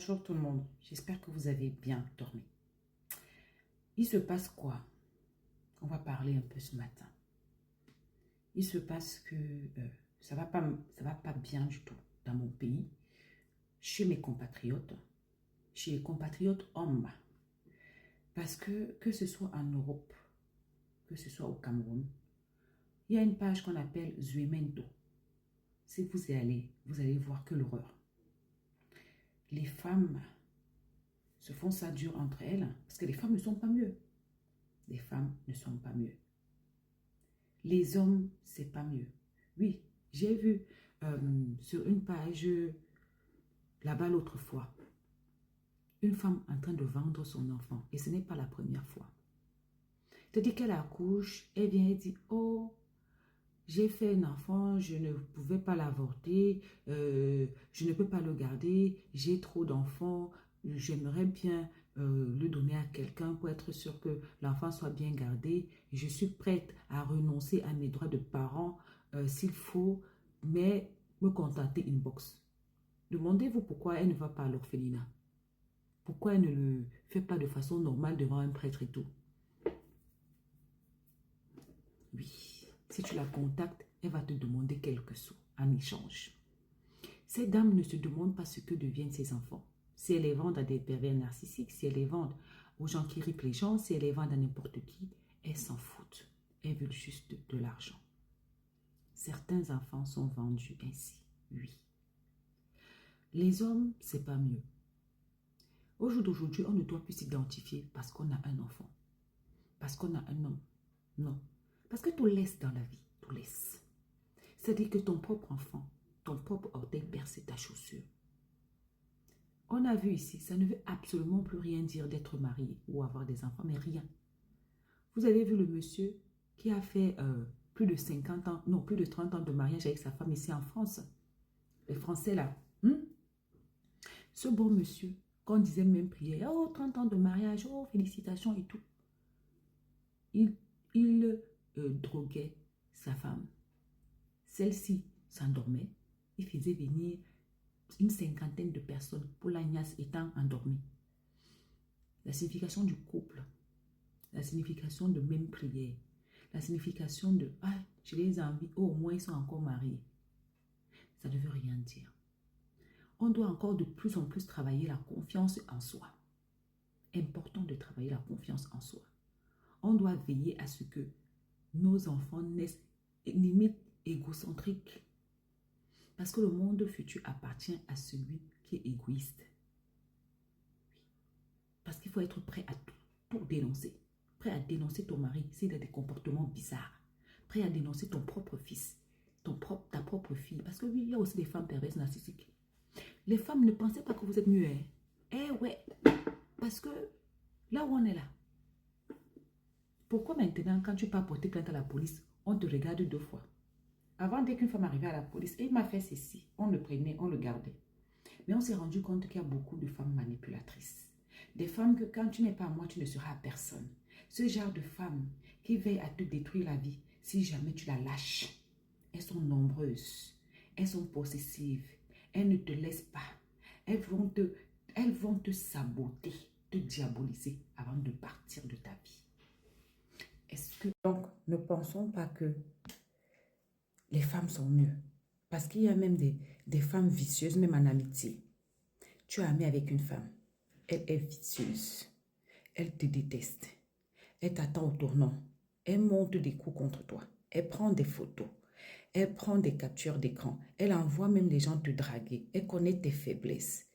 Bonjour tout le monde, j'espère que vous avez bien dormi. Il se passe quoi? On va parler un peu ce matin. Il se passe que ça va pas bien du tout dans mon pays, chez mes compatriotes, chez les compatriotes hommes. Parce que ce soit en Europe, que ce soit au Cameroun, il y a une page qu'on appelle Zuemento. Si vous y allez, vous allez voir que l'horreur. Les femmes se font ça dur entre elles, parce que les femmes ne sont pas mieux. Les femmes ne sont pas mieux. Les hommes, c'est pas mieux. Oui, j'ai vu sur une page là-bas l'autre fois, une femme en train de vendre son enfant, et ce n'est pas la première fois. C'est-à-dire qu'elle accouche, elle vient et dit, oh, j'ai fait un enfant, je ne pouvais pas l'avorter, je ne peux pas le garder, j'ai trop d'enfants, j'aimerais bien le donner à quelqu'un pour être sûr que l'enfant soit bien gardé. Je suis prête à renoncer à mes droits de parent s'il faut, mais me contenter une box. Demandez-vous pourquoi elle ne va pas à l'orphelinat. Pourquoi elle ne le fait pas de façon normale devant un prêtre et tout. Oui, si tu la contactes, elle va te demander quelques sous en échange. Ces dames ne se demandent pas ce que deviennent ces enfants. Si elles les vendent à des pervers narcissiques, si elles les vendent aux gens qui ripent les gens, si elles les vendent à n'importe qui, elles s'en foutent. Elles veulent juste de l'argent. Certains enfants sont vendus ainsi, oui. Les hommes, c'est pas mieux. Au jour d'aujourd'hui, on ne doit plus s'identifier parce qu'on a un enfant, parce qu'on a un homme. Non. Parce que tout laisse dans la vie, tout laisse. C'est-à-dire que ton propre enfant, ton propre orteil perce ta chaussure. On a vu ici, ça ne veut absolument plus rien dire d'être marié ou avoir des enfants, mais rien. Vous avez vu le monsieur qui a fait plus de 50 ans, non, plus de 30 ans de mariage avec sa femme ici en France. Les Français là. Ce bon monsieur, qu'on disait même prière, oh, 30 ans de mariage, oh, félicitations et tout. Il droguait sa femme. Celle-ci s'endormait. Il faisait venir une cinquantaine de personnes pour l'agnace étant endormie. La signification du couple, la signification de même prière, la signification de « Ah, je les envie, oh, au moins ils sont encore mariés ». Ça ne veut rien dire. On doit encore de plus en plus travailler la confiance en soi. Important de travailler la confiance en soi. On doit veiller à ce que nos enfants naissent limite égocentriques. Parce que le monde futur appartient à celui qui est égoïste. Oui. Parce qu'il faut être prêt à tout dénoncer. Prêt à dénoncer ton mari s'il a des comportements bizarres. Prêt à dénoncer ton propre fils, ta propre fille. Parce que oui, il y a aussi des femmes perverses narcissiques. Les femmes, ne pensez pas que vous êtes mieux. Hein? Eh ouais. Parce que là où on est là, pourquoi maintenant, quand tu peux porter plainte à la police, on te regarde 2 fois? Avant, dès qu'une femme arrivait à la police, il m'a fait ceci. On le prenait, on le gardait. Mais on s'est rendu compte qu'il y a beaucoup de femmes manipulatrices. Des femmes que quand tu n'es pas à moi, tu ne seras à personne. Ce genre de femmes qui veillent à te détruire la vie si jamais tu la lâches. Elles sont nombreuses. Elles sont possessives. Elles ne te laissent pas. Elles vont te saboter, te diaboliser avant de partir de ta vie. Donc, ne pensons pas que les femmes sont mieux. Parce qu'il y a même des femmes vicieuses, même en amitié. Tu es ami avec une femme. Elle est vicieuse. Elle te déteste. Elle t'attend au tournant. Elle monte des coups contre toi. Elle prend des photos. Elle prend des captures d'écran. Elle envoie même les gens te draguer. Elle connaît tes faiblesses.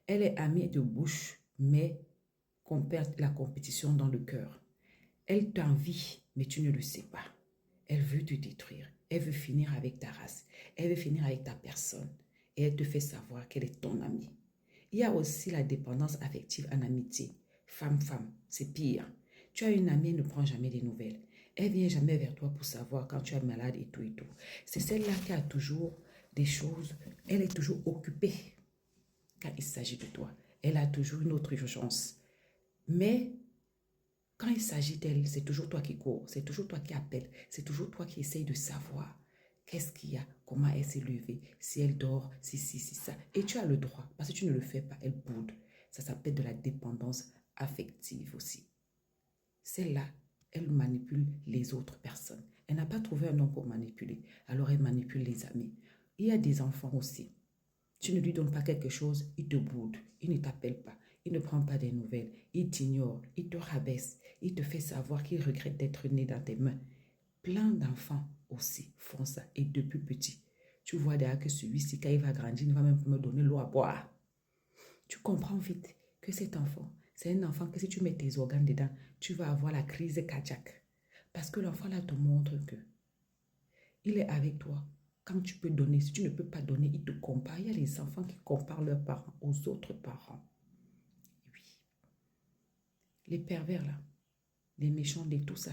Elle est amie de bouche, mais qu'on perd la compétition dans le cœur. Elle t'envie, mais tu ne le sais pas. Elle veut te détruire. Elle veut finir avec ta race. Elle veut finir avec ta personne. Et elle te fait savoir qu'elle est ton amie. Il y a aussi la dépendance affective en amitié. Femme-femme, c'est pire. Tu as une amie, elle ne prend jamais des nouvelles. Elle vient jamais vers toi pour savoir quand tu es malade et tout et tout. C'est celle-là qui a toujours des choses. Elle est toujours occupée quand il s'agit de toi. Elle a toujours une autre urgence. Mais quand il s'agit d'elle, c'est toujours toi qui cours, c'est toujours toi qui appelles, c'est toujours toi qui essayes de savoir Qu'est-ce qu'il y a? Comment elle s'est levée? Si elle dort, si ça. Et tu as le droit, parce que tu ne le fais pas, elle boude. Ça s'appelle de la dépendance affective aussi. Celle-là, elle manipule les autres personnes. Elle n'a pas trouvé un homme pour manipuler, alors elle manipule les amis. Il y a des enfants aussi. Tu ne lui donnes pas quelque chose, il te boude, il ne t'appelle pas, il ne prend pas des nouvelles, il t'ignore, il te rabaisse, il te fait savoir qu'il regrette d'être né dans tes mains. Plein d'enfants aussi font ça et depuis petit. Tu vois derrière que celui-ci, quand il va grandir, il ne va même pas me donner l'eau à boire. Tu comprends vite que cet enfant, c'est un enfant que si tu mets tes organes dedans, tu vas avoir la crise cardiaque. Parce que l'enfant là te montre que il est avec toi. Quand tu peux donner, si tu ne peux pas donner, il te compare. Il y a les enfants qui comparent leurs parents aux autres parents. Oui. Les pervers là, les méchants, tout ça,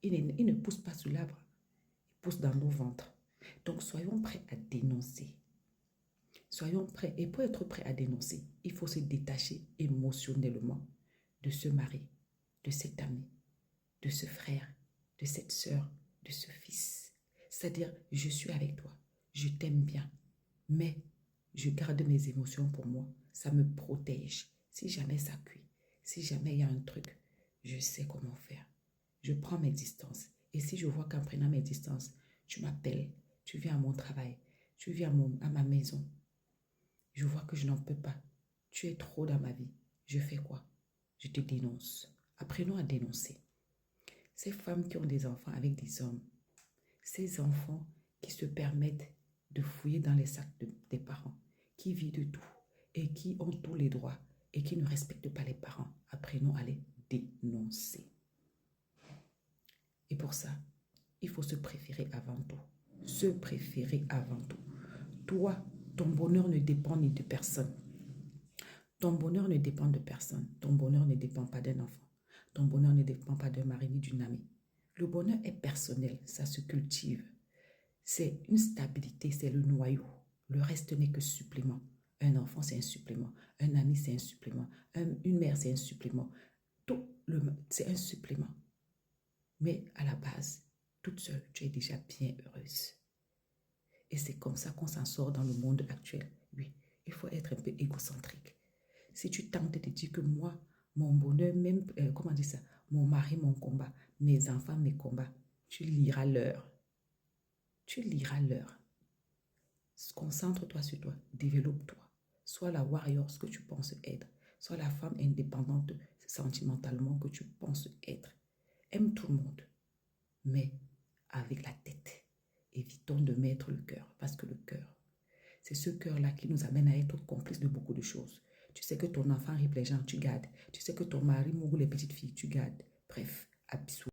ils ne poussent pas sous l'arbre. Ils poussent dans nos ventres. Donc soyons prêts à dénoncer. Soyons prêts. Et pour être prêts à dénoncer, il faut se détacher émotionnellement de ce mari, de cet ami, de ce frère, de cette sœur, de ce fils. C'est-à-dire, je suis avec toi, je t'aime bien, mais je garde mes émotions pour moi. Ça me protège. Si jamais ça cuit, si jamais il y a un truc, je sais comment faire. Je prends mes distances. Et si je vois qu'en prenant mes distances, tu m'appelles, tu viens à mon travail, tu viens à ma maison, je vois que je n'en peux pas. Tu es trop dans ma vie. Je fais quoi? Je te dénonce. Apprenons à dénoncer. Ces femmes qui ont des enfants avec des hommes, ces enfants qui se permettent de fouiller dans les sacs des parents, qui vivent de tout et qui ont tous les droits et qui ne respectent pas les parents, apprenons à les dénoncer. Et pour ça, il faut se préférer avant tout. Se préférer avant tout. Toi, ton bonheur ne dépend ni de personne. Ton bonheur ne dépend de personne. Ton bonheur ne dépend pas d'un enfant. Ton bonheur ne dépend pas d'un mari ni d'une amie. Le bonheur est personnel, ça se cultive. C'est une stabilité, c'est le noyau. Le reste n'est que supplément. Un enfant, c'est un supplément. Un ami, c'est un supplément. Une mère, c'est un supplément. C'est un supplément. Mais à la base, toute seule, tu es déjà bien heureuse. Et c'est comme ça qu'on s'en sort dans le monde actuel. Oui, il faut être un peu égocentrique. Si tu tentes de dire que moi, mon bonheur, même, comment dire ça, mon mari, mon combat, mes enfants, mes combats, tu liras l'heure. Tu liras l'heure. Concentre-toi sur toi, développe-toi. Sois la warrior, ce que tu penses être. Sois la femme indépendante sentimentalement que tu penses être. Aime tout le monde, mais avec la tête. Évitons de mettre le cœur, parce que le cœur, c'est ce cœur-là qui nous amène à être complices de beaucoup de choses. Tu sais que ton enfant ripe les gens, tu gardes. Tu sais que ton mari mourut les petites filles, tu gardes. Bref, à bisous.